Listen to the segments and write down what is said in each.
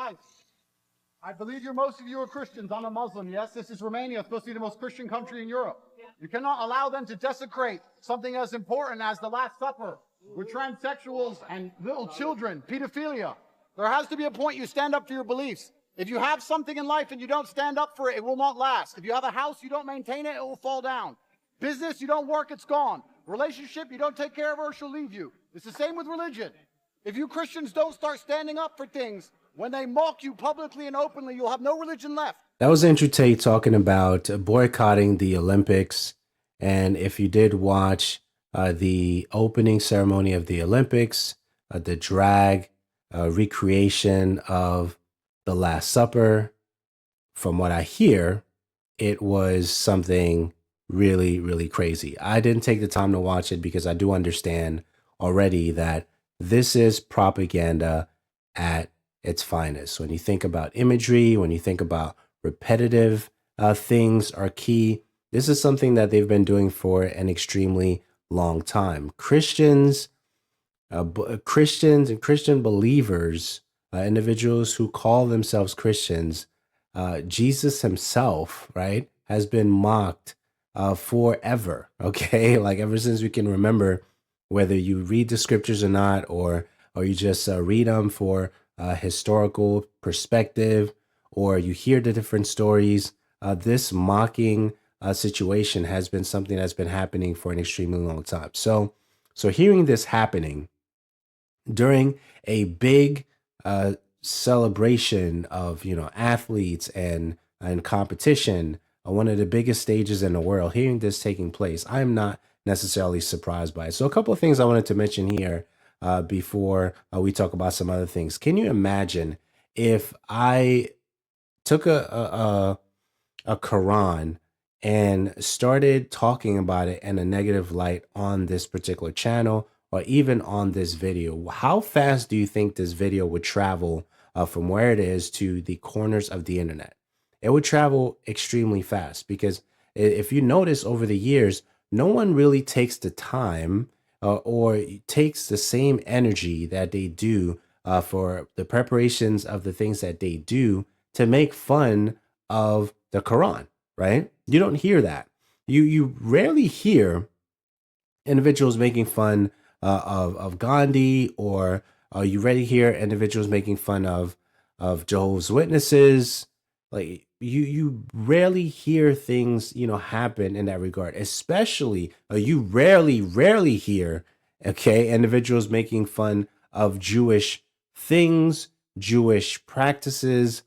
Guys, I believe most of you are Christians. I'm a Muslim, yes? This is Romania, supposed to be the most Christian country in Europe. You cannot allow them to desecrate something as important as the Last Supper with transsexuals and little children, pedophilia. There has to be a point you stand up for your beliefs. If you have something in life and you don't stand up for it, it will not last. If you have a house, you don't maintain it, it will fall down. Business, you don't work, it's gone. Relationship, you don't take care of her, she'll leave you. It's the same with religion. If you Christians don't start standing up for things, when they mock you publicly and openly, you'll have no religion left. That was Andrew Tate talking about boycotting the Olympics. And if you did watch the opening ceremony of the Olympics, the drag recreation of the Last Supper, from what I hear, it was something really, really crazy. I didn't take the time to watch it because I do understand already that this is propaganda at its finest. When you think about imagery, when you think about repetitive things are key, this is something that they've been doing for an extremely long time. Christians and Christian believers, individuals who call themselves Christians, Jesus himself, right, has been mocked forever, okay? Like ever since we can remember, whether you read the scriptures or not, or you just read them for historical perspective, or you hear the different stories, this mocking situation has been something that's been happening for an extremely long time. So hearing this happening during a big celebration of athletes and competition, one of the biggest stages in the world, hearing this taking place, I am not necessarily surprised by it. So a couple of things I wanted to mention here before we talk about some other things. Can you imagine if I took a Quran and started talking about it in a negative light on this particular channel, or even on this video? How fast do you think this video would travel from where it is to the corners of the internet? It would travel extremely fast, because if you notice over the years, no one really takes the time or takes the same energy that they do for the preparations of the things that they do to make fun of the Quran, right? You don't hear that. You rarely hear individuals making fun of Gandhi, or you rarely hear individuals making fun of Jehovah's Witnesses. Like you rarely hear things happen in that regard. Especially you rarely hear individuals making fun of Jewish things, Jewish practices,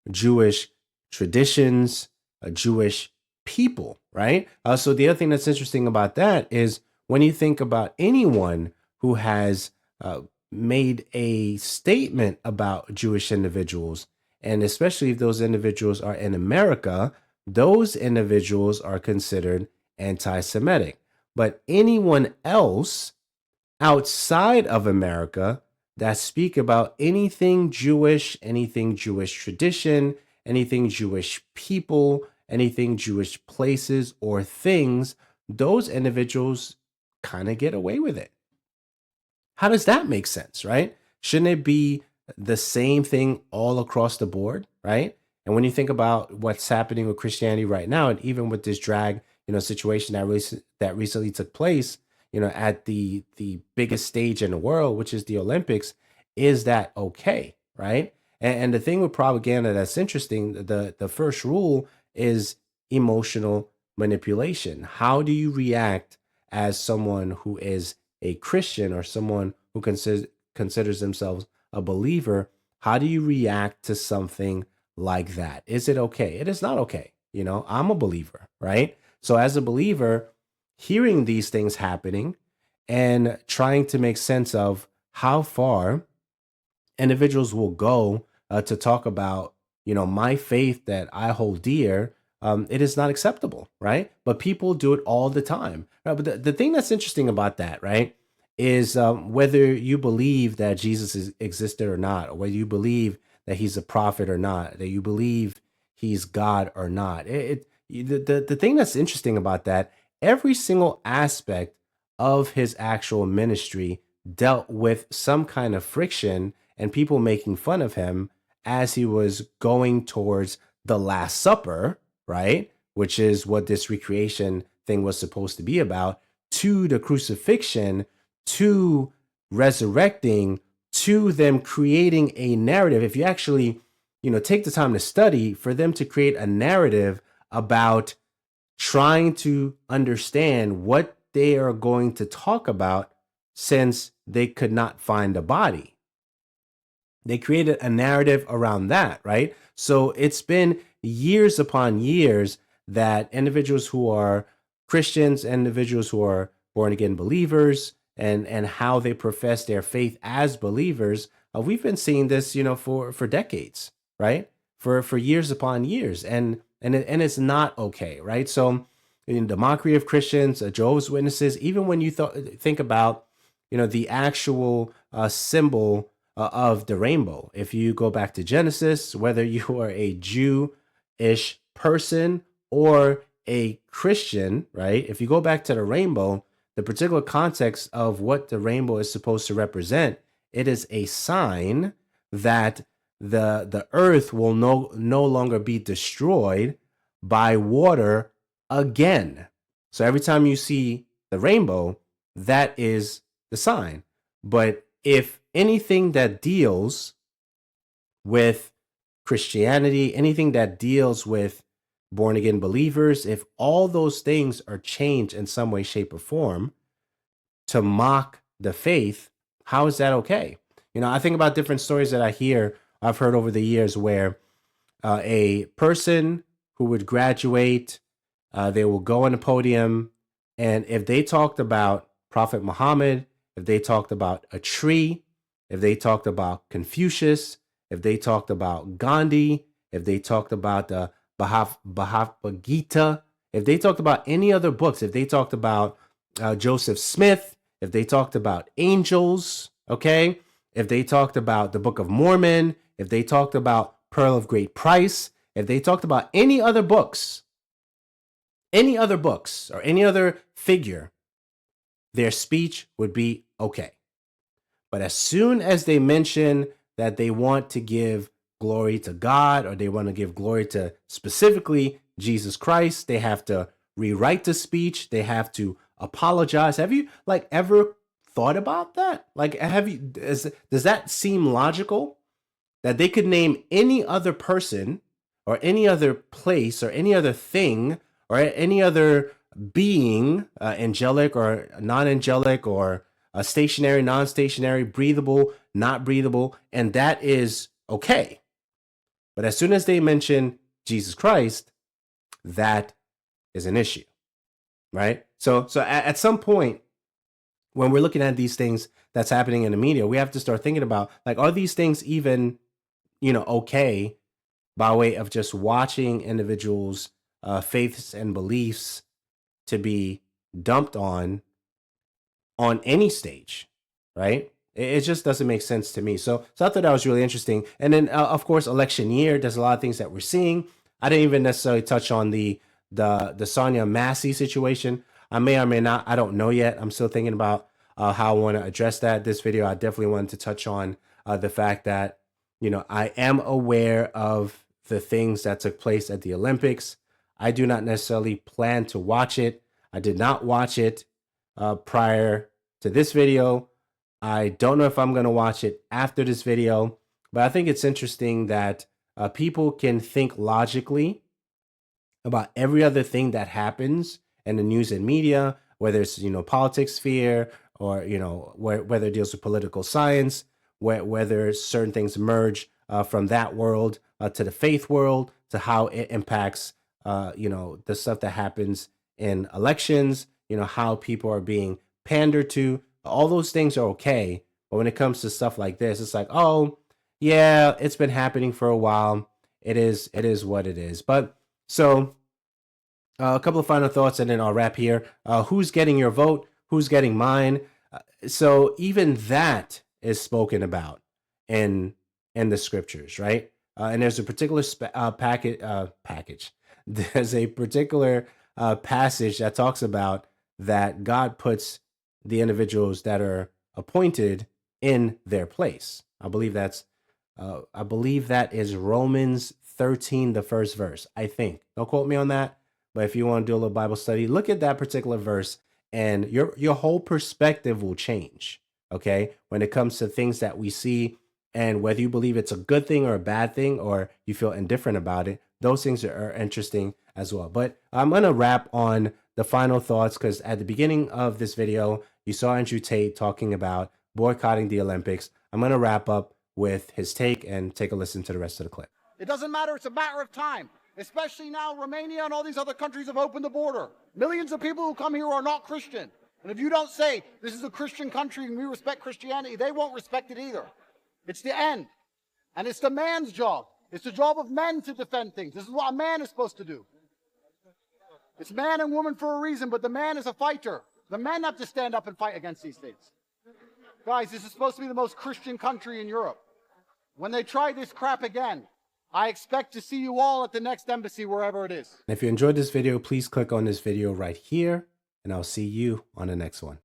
Jewish traditions, Jewish people, right? So the other thing that's interesting about that is when you think about anyone who has made a statement about Jewish individuals, and especially if those individuals are in America, those individuals are considered anti-Semitic. But anyone else outside of America that speak about anything Jewish tradition, anything Jewish people, anything Jewish places or things, those individuals kind of get away with it. How does that make sense, right? Shouldn't it be the same thing all across the board, right? And when you think about what's happening with Christianity right now, and even with this drag, situation that recently took place, at the biggest stage in the world, which is the Olympics, is that okay, right? And the thing with propaganda that's interesting, the first rule is emotional manipulation. How do you react as someone who is a Christian, or someone who considers themselves a believer? How do you react to something like that? Is it okay? It is not okay. I'm a believer, right? So as a believer, hearing these things happening and trying to make sense of how far individuals will go to talk about, my faith that I hold dear, it is not acceptable, right? But people do it all the time. Right? But the thing that's interesting about that, right, is whether you believe that Jesus existed or not, or whether you believe that he's a prophet or not, that you believe he's God or not. The thing that's interesting about that, every single aspect of his actual ministry dealt with some kind of friction and people making fun of him as he was going towards the Last Supper, right? Which is what this recreation thing was supposed to be about, to the crucifixion, to resurrecting, to them creating a narrative. If you actually, take the time to study, for them to create a narrative about trying to understand what they are going to talk about, since they could not find a body. They created a narrative around that, right? So it's been years upon years that individuals who are Christians, individuals who are born again believers, and how they profess their faith as believers, we've been seeing this, for decades, right? For years upon years, and it's not okay, right? So, in the mockery of Christians, Jehovah's Witnesses, even when you think about, the actual symbol of the rainbow. If you go back to Genesis, whether you are a Jew-ish person or a Christian, right? If you go back to the rainbow, the particular context of what the rainbow is supposed to represent, it is a sign that the earth will no longer be destroyed by water again. So every time you see the rainbow, that is the sign. But if anything that deals with Christianity, anything that deals with born again believers, if all those things are changed in some way, shape, or form to mock the faith, how is that okay? I think about different stories that I've heard over the years, where a person who would graduate, they will go on a podium, and if they talked about Prophet Muhammad, if they talked about a tree, if they talked about Confucius, if they talked about Gandhi, if they talked about the Bhagavad Gita, if they talked about any other books, if they talked about Joseph Smith, if they talked about angels, okay, if they talked about the Book of Mormon, if they talked about Pearl of Great Price, if they talked about any other books or any other figure, their speech would be okay. But as soon as they mention that they want to give glory to God, or they want to give glory to specifically Jesus Christ, they have to rewrite the speech. They have to apologize. Have you ever thought about that? Does that seem logical? That they could name any other person or any other place or any other thing or any other being, angelic or non-angelic, or stationary, non-stationary, breathable, not breathable, and that is okay. But as soon as they mention Jesus Christ, that is an issue, right? So at some point, when we're looking at these things that's happening in the media, we have to start thinking about, are these things even, okay, by way of just watching individuals' faiths and beliefs to be dumped on any stage, right? It just doesn't make sense to me. So I thought that was really interesting. And then, of course, election year, there's a lot of things that we're seeing. I didn't even necessarily touch on the Sonia Massey situation. I may or may not. I don't know yet. I'm still thinking about how I want to address that. This video, I definitely wanted to touch on the fact that, I am aware of the things that took place at the Olympics. I do not necessarily plan to watch it. I did not watch it prior to this video. I don't know if I'm going to watch it after this video, but I think it's interesting that people can think logically about every other thing that happens in the news and media, whether it's, politics sphere, or, whether it deals with political science, whether certain things merge from that world to the faith world, to how it impacts, the stuff that happens in elections, how people are being pandered to. All those things are okay. But when it comes to stuff like this, it's like, oh, yeah, it's been happening for a while. It is what it is. But so a couple of final thoughts, and then I'll wrap here. Who's getting your vote? Who's getting mine? So even that is spoken about in the scriptures, right? And there's a particular package. There's a particular passage that talks about that God puts the individuals that are appointed in their place. I believe that's I believe that is Romans 13, the first verse, I think. Don't quote me on that. But if you want to do a little Bible study, look at that particular verse and your whole perspective will change. Okay. When it comes to things that we see and whether you believe it's a good thing or a bad thing, or you feel indifferent about it, those things are interesting as well. But I'm going to wrap on the final thoughts because at the beginning of this video, you saw Andrew Tate talking about boycotting the Olympics. I'm going to wrap up with his take and take a listen to the rest of the clip. It doesn't matter. It's a matter of time, especially now Romania and all these other countries have opened the border. Millions of people who come here are not Christian. And if you don't say this is a Christian country and we respect Christianity, they won't respect it either. It's the end. And it's the man's job. It's the job of men to defend things. This is what a man is supposed to do. It's man and woman for a reason, but the man is a fighter. The men have to stand up and fight against these things. Guys, this is supposed to be the most Christian country in Europe. When they try this crap again, I expect to see you all at the next embassy, wherever it is. If you enjoyed this video, please click on this video right here, and I'll see you on the next one.